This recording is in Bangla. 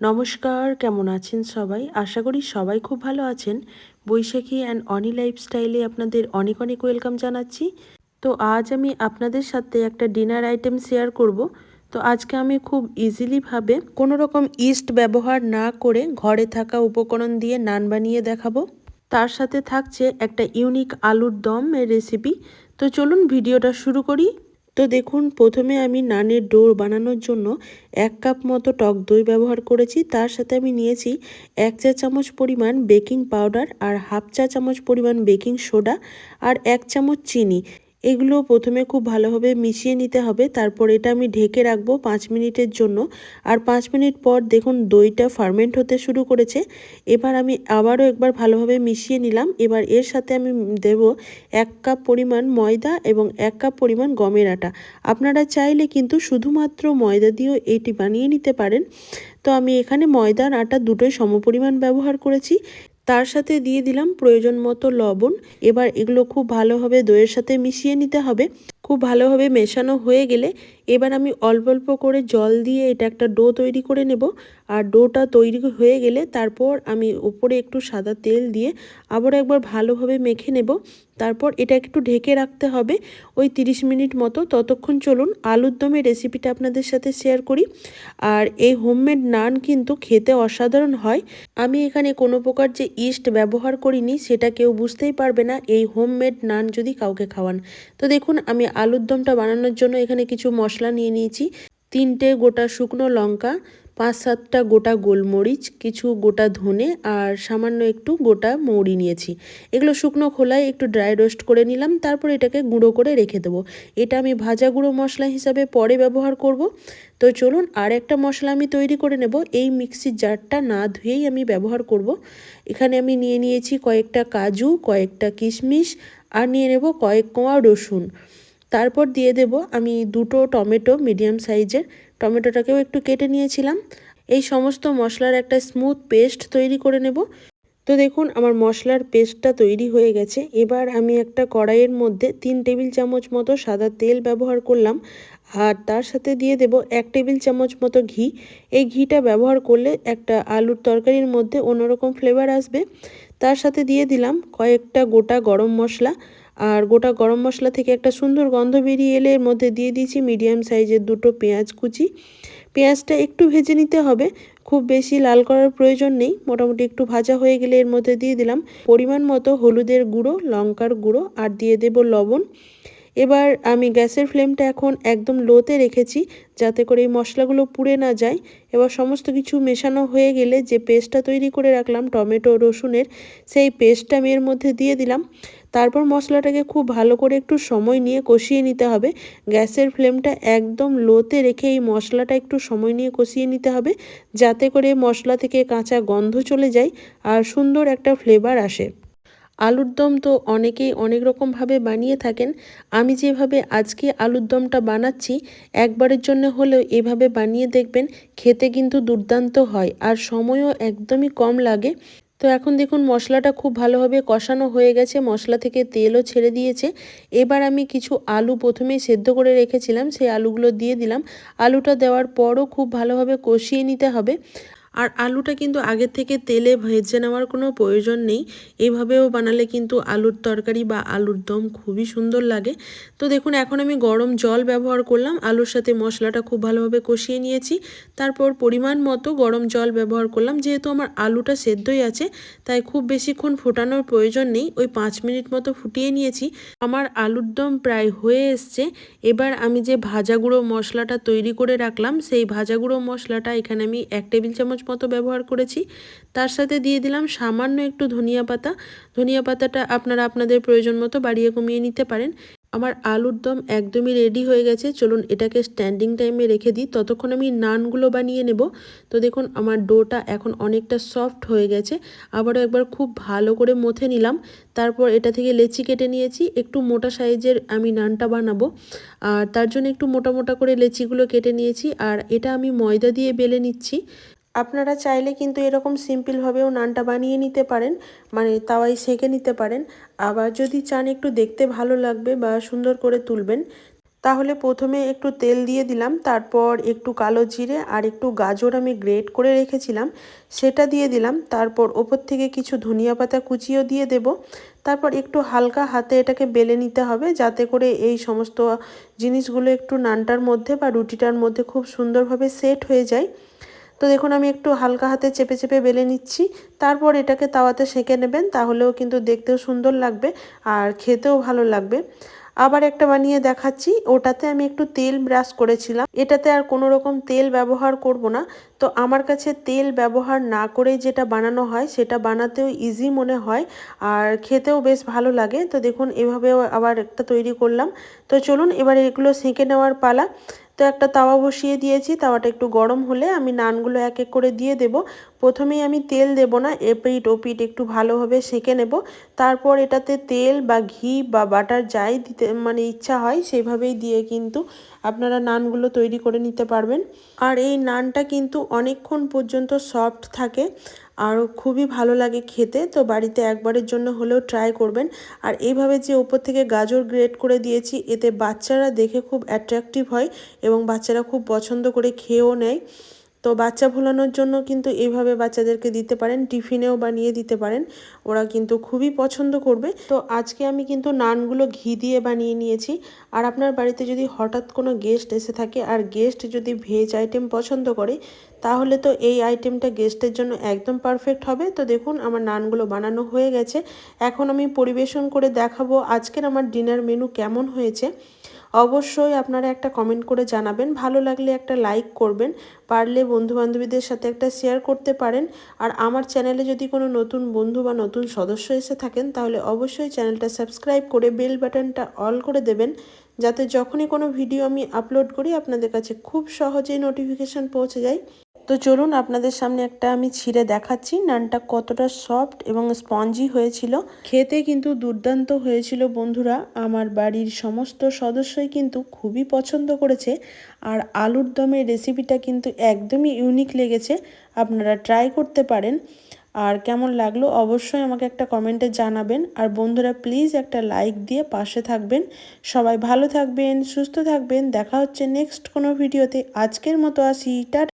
নমস্কার, কেমন আছেন সবাই? আশা করি সবাই খুব ভালো আছেন। বৈশাখী অ্যান্ড অনি লাইফস্টাইলে আপনাদের অনেক অনেক ওয়েলকাম জানাচ্ছি। তো আজ আমি আপনাদের সাথে একটা ডিনার আইটেম শেয়ার করব। তো আজকে আমি খুব ইজিলিভাবে কোনো রকম ইস্ট ব্যবহার না করে ঘরে থাকা উপকরণ দিয়ে নান বানিয়ে দেখাবো। তার সাথে থাকছে একটা ইউনিক আলুর দম এর রেসিপি। তো চলুন ভিডিওটা শুরু করি। তো দেখুন, প্রথমে আমি নানের ডো বানানোর জন্য 1 কাপ মতো টক দই ব্যবহার করেছি। তার সাথে আমি নিয়েছি 1 চা চামচ পরিমাণ বেকিং পাউডার আর হাফ চা চামচ পরিমাণ বেকিং সোডা আর 1 চামচ চিনি। এগুলো প্রথমে খুব ভালোভাবে মিশিয়ে নিতে হবে। তারপর এটা আমি ঢেকে রাখবো 5 মিনিটের জন্য। আর 5 মিনিট পর দেখুন দইটা ফার্মেন্ট হতে শুরু করেছে। এবার আমি আবারও একবার ভালোভাবে মিশিয়ে নিলাম। এবার এর সাথে আমি দেব 1 কাপ পরিমাণ ময়দা এবং 1 কাপ পরিমাণ গমের আটা। আপনারা চাইলে কিন্তু শুধুমাত্র ময়দা দিয়েও এটি বানিয়ে নিতে পারেন। তো আমি এখানে ময়দা আর আটা দুটোই সমপরিমাণ ব্যবহার করেছি। তার সাথে দিয়ে দিলাম প্রয়োজন মতো লবণ। এবার এগুলো খুব ভালোভাবে দইয়ের সাথে মিশিয়ে নিতে হবে। খুব ভালোভাবে মেশানো হয়ে গেলে এবার আমি অল্প অল্প করে জল দিয়ে এটা একটা ডো তৈরি করে নেব। আর ডোটা তৈরি হয়ে গেলে তারপর আমি উপরে একটু সাদা তেল দিয়ে আবার একবার ভালোভাবে মেখে নেব। তারপর এটা একটু ঢেকে রাখতে হবে ওই 30 মিনিট মতো। ততক্ষণ চলুন আলুর দমের রেসিপিটা আপনাদের সাথে শেয়ার করি। আর এই হোমমেড নান কিন্তু খেতে অসাধারণ হয়। আমি এখানে কোনো প্রকার যে ইস্ট ব্যবহার করিনি সেটা কেউ বুঝতেই পারবে না এই হোমমেড নান যদি কাউকে খাওয়ান। তো দেখুন, আমি আলুর দমটা বানানোর জন্য এখানে কিছু মশলা নিয়ে নিয়েছি। 3টে গোটা শুকনো লঙ্কা, 5-7টা গোটা গোলমরিচ, কিছু গোটা ধনে আর সামান্য একটু গোটা মৌরি নিয়েছি। এগুলো শুকনো খোলায় একটু ড্রাই রোস্ট করে নিলাম। তারপর এটাকে গুঁড়ো করে রেখে দেবো। এটা আমি ভাজা গুঁড়ো মশলা হিসাবে পরে ব্যবহার করব। তো চলুন আর একটা মশলা আমি তৈরি করে নেব। এই মিক্সির জারটা না ধুয়েই আমি ব্যবহার করব। এখানে আমি নিয়ে নিয়েছি কয়েকটা কাজু, কয়েকটা কিশমিশ আর নিয়ে নেব কয়েক কোয়া রসুন। তারপর দিয়ে দেব আমি 2টো টমেটো, মিডিয়াম সাইজের টমেটোটাকেও একটু কেটে নিয়েছিলাম। এই সমস্ত মশলার একটা স্মুথ পেস্ট তৈরি করে নেব। তো দেখুন, আমার মশলার পেস্টটা তৈরি হয়ে গেছে। এবার আমি একটা কড়াইয়ের মধ্যে 3 টেবিল চামচ মতো সাদা তেল ব্যবহার করলাম। আর তার সাথে দিয়ে দেব 1 টেবিল চামচ মতো ঘি। এই ঘিটা ব্যবহার করলে একটা আলুর তরকারির মধ্যে অন্যরকম ফ্লেভার আসবে। তার সাথে দিয়ে দিলাম কয়েকটা গোটা গরম মশলা। আর গোটা গরম মশলা থেকে একটা সুন্দর গন্ধ বেরিয়ে এলে এর মধ্যে দিয়ে দিয়েছি মিডিয়াম সাইজের 2টো পেঁয়াজ কুচি। পেঁয়াজটা একটু ভেজে নিতে হবে, খুব বেশি লাল করার প্রয়োজন নেই। মোটামুটি একটু ভাজা হয়ে গেলে এর মধ্যে দিয়ে দিলাম পরিমাণ মতো হলুদের গুঁড়ো, লঙ্কার গুঁড়ো আর দিয়ে দেব লবণ। এবার আমি গ্যাসের ফ্লেমটা এখন একদম লোতে রেখেছি যাতে করে এই মশলাগুলো পুড়ে না যায়। এবার সমস্ত কিছু মেশানো হয়ে গেলে যে পেস্টটা তৈরি করে রাখলাম টমেটো রসুনের, সেই পেস্টটা আমি এর মধ্যে দিয়ে দিলাম। তারপর মশলাটাকে খুব ভালো করে একটু সময় নিয়ে কষিয়ে নিতে হবে। গ্যাসের ফ্লেমটা একদম লোতে রেখে এই মশলাটা একটু সময় নিয়ে কষিয়ে নিতে হবে যাতে করে মশলা থেকে কাঁচা গন্ধ চলে যায় আর সুন্দর একটা ফ্লেভার আসে। আলুর দম তো অনেকেই অনেক রকমভাবে বানিয়ে থাকেন। আমি যেভাবে আজকে আলুর দমটা বানাচ্ছি, একবারের জন্য হলেও এভাবে বানিয়ে দেখবেন, খেতে কিন্তু দুর্দান্ত হয় আর সময়ও একদমই কম লাগে। তো এখন দেখুন মশলাটা খুব ভালোভাবে কষানো হয়ে গেছে, মশলা থেকে তেলও ছেড়ে দিয়েছে। এবার আমি কিছু আলু প্রথমেই সেদ্ধ করে রেখেছিলাম, সেই আলুগুলো দিয়ে দিলাম। আলুটা দেওয়ার পরও খুব ভালোভাবে কষিয়ে নিতে হবে। আর আলুটা কিন্তু আগের থেকে তেলে ভেজে নেওয়ার কোনো প্রয়োজন নেই। এইভাবেও বানালে কিন্তু আলুর তরকারি বা আলুর দম খুবই সুন্দর লাগে। তো দেখুন, এখন আমি গরম জল ব্যবহার করলাম, আলুর সাথে মশলাটা খুব ভালোভাবে কষিয়ে নিয়েছি। তারপর পরিমাণ মতো গরম জল ব্যবহার করলাম। যেহেতু আমার আলুটা সেদ্ধই আছে তাই খুব বেশিক্ষণ ফোটানোর প্রয়োজন নেই, ওই 5 মিনিট মতো ফুটিয়ে নিয়েছি। আমার আলুর দম প্রায় হয়ে এসছে। এবার আমি যে ভাজা গুঁড়ো মশলাটা তৈরি করে রাখলাম, সেই ভাজা গুঁড়ো মশলাটা এখানে আমি 1 টেবিল চামচ মতো ব্যবহার করেছি। তার সাথে দিয়ে দিলাম সামান্য একটু ধনিয়া পাতা। ধনিয়া পাতাটা আপনারা আপনাদের প্রয়োজন মতো বাড়িয়ে কমিয়ে নিতে পারেন। আমার আলুর দম একদমই রেডি হয়ে গেছে। চলুন এটাকে স্ট্যান্ডিং টাইমে রেখে দিই, ততক্ষণ আমি নানগুলো বানিয়ে নেব। তো দেখুন আমার ডোটা এখন অনেকটা সফট হয়ে গেছে। আবারও একবার খুব ভালো করে মথে নিলাম। তারপর এটা থেকে লেচি কেটে নিয়েছি। একটু মোটা সাইজের আমি নানটা বানাবো আর তার জন্য একটু মোটা মোটা করে লেচিগুলো কেটে নিয়েছি। আর এটা আমি ময়দা দিয়ে বেলে নিচ্ছি। আপনারা চাইলে কিন্তু এরকম সিম্পলভাবেও নানটা বানিয়ে নিতে পারেন, মানে তাওয়ায় সেঁকে নিতে পারেন। আবার যদি চান একটু দেখতে ভালো লাগবে বা সুন্দর করে তুলবেন, তাহলে প্রথমে একটু তেল দিয়ে দিলাম, তারপর একটু কালো জিরে আর একটু গাজর আমি গ্রেট করে রেখেছিলাম সেটা দিয়ে দিলাম, তারপর ওপর থেকে কিছু ধনিয়া পাতা কুচিও দিয়ে দেব। তারপর একটু হালকা হাতে এটাকে বেলে নিতে হবে যাতে করে এই সমস্ত জিনিসগুলো একটু নানটার মধ্যে বা রুটিটার মধ্যে খুব সুন্দরভাবে সেট হয়ে যায়। তো দেখুন আমি একটু হালকা হাতে চেপে চেপে বেলে নিচ্ছি। তারপর এটাকে তাওয়াতে সেঁকে নেবেন, তাহলেও কিন্তু দেখতেও সুন্দর লাগবে আর খেতেও ভালো লাগবে। আবার একটা বানিয়ে দেখাচ্ছি, ওটাতে আমি একটু তেল ব্রাশ করেছিলাম, এটাতে আর কোনো রকম তেল ব্যবহার করব না। তো আমার কাছে তেল ব্যবহার না করেই যেটা বানানো হয় সেটা বানাতেও ইজি মনে হয় আর খেতেও বেশ ভালো লাগে। তো দেখুন এভাবেও আবার একটা তৈরি করলাম। তো চলুন এবার এগুলো সেঁকে নেওয়ার পালা। তো একটা তাওয়া বসিয়ে দিয়েছি, তাওয়াটা একটু গরম হলে আমি নানগুলো এক এক করে দিয়ে দেব। প্রথমেই আমি তেল দেব না, এপিঠ ওপিঠ একটু ভালোভাবে সেঁকে নেব। তারপর এটাতে তেল বা ঘি বা বাটার যাই দিতে মানে ইচ্ছা হয় সেভাবেই দিয়ে কিন্তু আপনারা নানগুলো তৈরি করে নিতে পারবেন। আর এই নানটা কিন্তু অনেকক্ষণ পর্যন্ত সফট থাকে আর খুবই ভালো লাগে খেতে। তো বাড়িতে একবারের জন্য হলেও ট্রাই করবেন। আর এইভাবে যে ওপর থেকে গাজর গ্রেট করে দিয়েছি এতে বাচ্চারা দেখে খুব অ্যাট্রাকটিভ হয় এবং বাচ্চারা খুব পছন্দ করে খেয়েও নেয়। তো বাচ্চা ভোলানোর জন্য কিন্তু এইভাবে বাচ্চাদেরকে দিতে পারেন, টিফিনেও বানিয়ে দিতে পারেন, ওরা কিন্তু খুবই পছন্দ করবে। তো আজকে আমি কিন্তু নানগুলো ঘি দিয়ে বানিয়ে নিয়েছি। আর আপনার বাড়িতে যদি হঠাৎ কোনো গেস্ট এসে থাকে আর গেস্ট যদি ভেজ আইটেম পছন্দ করে তাহলে তো এই আইটেমটা গেস্টের জন্য একদম পারফেক্ট হবে। তো দেখুন আমার নানগুলো বানানো হয়ে গেছে, এখন আমি পরিবেশন করে দেখাবো আজকের আমার ডিনার মেনু কেমন হয়েছে। অবশ্যই আপনারা একটা কমেন্ট করে জানাবেন, ভালো লাগলে একটা লাইক করবেন, পারলে বন্ধুবান্ধবীদের সাথে একটা শেয়ার করতে পারেন। আর আমার চ্যানেলে যদি কোনো নতুন বন্ধু বা নতুন সদস্য এসে থাকেন তাহলে অবশ্যই চ্যানেলটা সাবস্ক্রাইব করে বেল বাটনটা অল করে দেবেন, যাতে যখনই কোনো ভিডিও আমি আপলোড করি আপনাদের কাছে খুব সহজেই নোটিফিকেশান পৌঁছে যায়। তো চলুন আপনাদের সামনে একটা আমি ছিঁড়ে দেখাচ্ছি নানটা কতটা সফট এবং স্পঞ্জি হয়েছিল। খেতে কিন্তু দুর্দান্ত হয়েছিল বন্ধুরা, আমার বাড়ির সমস্ত সদস্যই কিন্তু খুবই পছন্দ করেছে। আর আলুর দমের রেসিপিটা কিন্তু একদমই ইউনিক লেগেছে, আপনারা ট্রাই করতে পারেন। আর কেমন লাগলো অবশ্যই আমাকে একটা কমেন্টে জানাবেন। আর বন্ধুরা প্লিজ একটা লাইক দিয়ে পাশে থাকবেন। সবাই ভালো থাকবেন, সুস্থ থাকবেন, দেখা হচ্ছে নেক্সট কোনো ভিডিওতে। আজকের মতো আসি, টাটা।